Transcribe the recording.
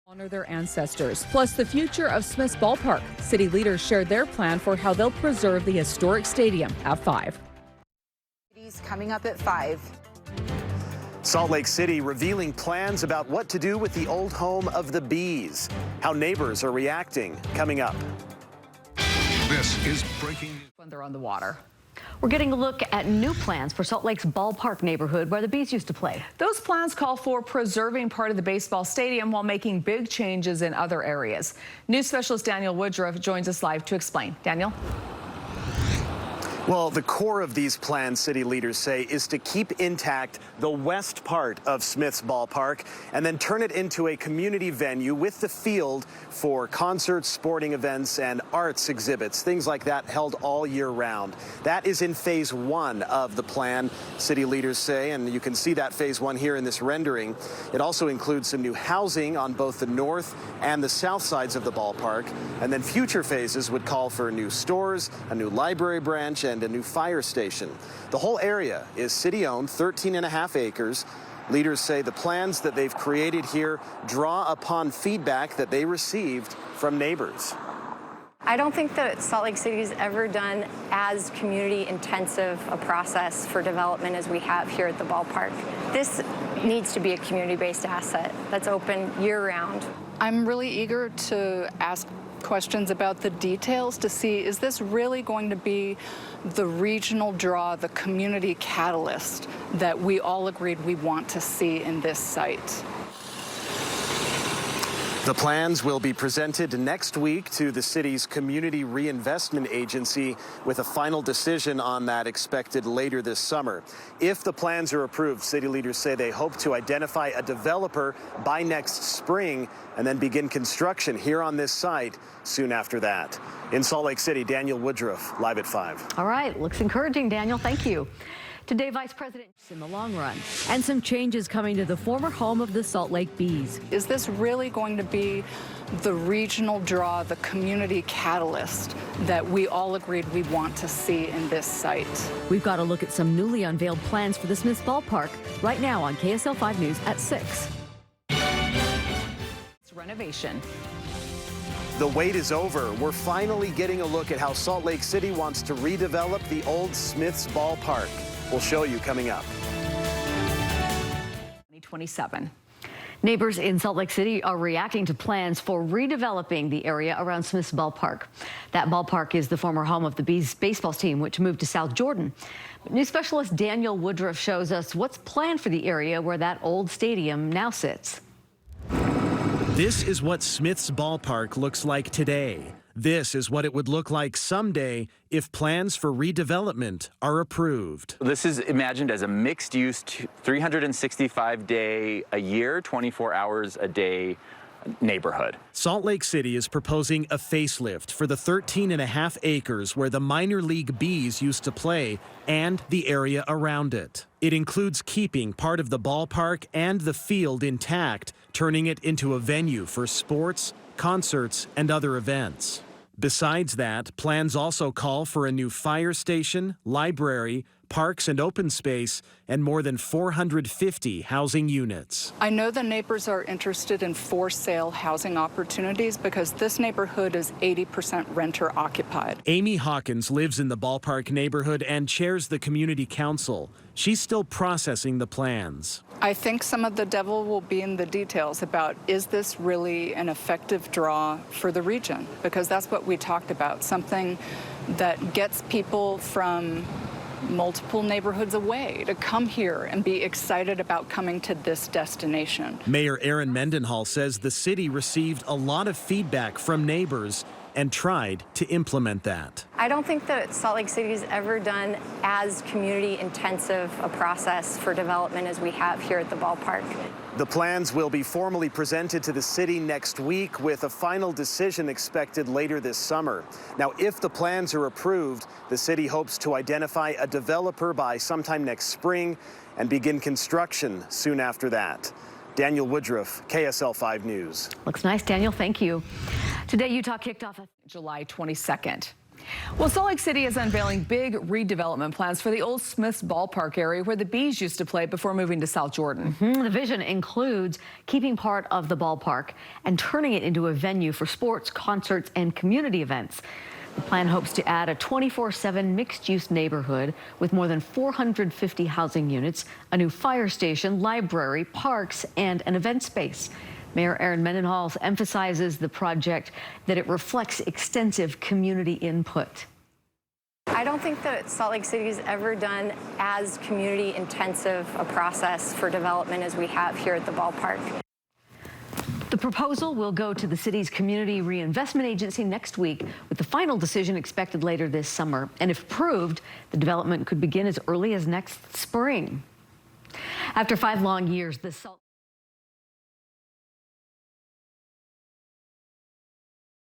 Honor their ancestors, plus the future of Smith's Ballpark. City leaders shared their plan for how they'll preserve the historic stadium at 5. Coming up at 5. Salt Lake City revealing plans about what to do with the old home of the Bees. How neighbors are reacting. Coming up. This is breaking When they're on the water. We're getting a look at new plans for Salt Lake's Ballpark neighborhood where the Bees used to play. Those plans call for preserving part of the baseball stadium while making big changes in other areas. News specialist Daniel Woodruff joins us live to explain. Daniel? Well, the core of these plans, city leaders say, is to keep intact the west part of Smith's Ballpark and then turn it into a community venue with the field for concerts, sporting events, and arts exhibits, things like that held all year round. That is in phase 1 of the plan, city leaders say, and you can see that phase 1 here in this rendering. It also includes some new housing on both the north and the south sides of the ballpark, and then future phases would call for new stores, a new library branch, and a new fire station. The whole area is city-owned, 13.5 acres. Leaders say the plans that they've created here draw upon feedback that they received from neighbors. I don't think that Salt Lake City has ever done as community intensive a process for development as we have here at the ballpark. This needs to be a community-based asset that's open year-round. I'm really eager to ask questions about the details to see, is this really going to be the regional draw, the community catalyst that we all agreed we want to see in this site? The plans will be presented next week to the city's Community Reinvestment Agency with a final decision on that expected later this summer. If the plans are approved, city leaders say they hope to identify a developer by next spring and then begin construction here on this site soon after that. In Salt Lake City, Daniel Woodruff, live at 5. All right, looks encouraging, Daniel. Thank you. Today, Vice President in the long run, and some changes coming to the former home of the Salt Lake Bees. Is this really going to be the regional draw, the community catalyst that we all agreed we want to see in this site? We've got a look at some newly unveiled plans for the Smith's Ballpark right now on KSL-5 News at 6. It's renovation. The wait is over. We're finally getting a look at how Salt Lake City wants to redevelop the old Smith's Ballpark. We'll show you coming up. 2027. Neighbors in Salt Lake City are reacting to plans for redeveloping the area around Smith's Ballpark. That ballpark is the former home of the Bees baseball team, which moved to South Jordan. But news specialist Daniel Woodruff shows us what's planned for the area where that old stadium now sits. This is what Smith's Ballpark looks like today. This is what it would look like someday if plans for redevelopment are approved. This is imagined as a mixed-use 365-day a year, 24 hours a day neighborhood. Salt Lake City is proposing a facelift for the 13.5 acres where the minor league Bees used to play and the area around it. It includes keeping part of the ballpark and the field intact, turning it into a venue for sports, concerts, and other events. Besides that, plans also call for a new fire station, library, parks and open space, and more than 450 housing units. I know the neighbors are interested in for-sale housing opportunities because this neighborhood is 80% renter occupied. Amy Hawkins lives in the ballpark neighborhood and chairs the community council. She's still processing the plans. I think some of the devil will be in the details about, is this really an effective draw for the region? Because that's what we talked about, something that gets people from multiple neighborhoods away to come here and be excited about coming to this destination. Mayor Aaron Mendenhall says the city received a lot of feedback from neighbors and tried to implement that. I don't think that Salt Lake City has ever done as community intensive a process for development as we have here at the ballpark. The plans will be formally presented to the city next week with a final decision expected later this summer. Now, if the plans are approved, the city hopes to identify a developer by sometime next spring and begin construction soon after that. Daniel Woodruff, KSL-5 News. Looks nice, Daniel. Thank you. Today, Utah kicked off July 22nd. Well, Salt Lake City is unveiling big redevelopment plans for the old Smith's Ballpark area where the Bees used to play before moving to South Jordan. The vision includes keeping part of the ballpark and turning it into a venue for sports, concerts, and community events. The plan hopes to add a 24/7 mixed-use neighborhood with more than 450 housing units, a new fire station, library, parks, and an event space. Mayor Aaron Mendenhall emphasizes the project that it reflects extensive community input. I don't think that Salt Lake City has ever done as community intensive a process for development as we have here at the ballpark. The proposal will go to the city's Community Reinvestment Agency next week, with the final decision expected later this summer. And if approved, the development could begin as early as next spring. After 5 long years, the Salt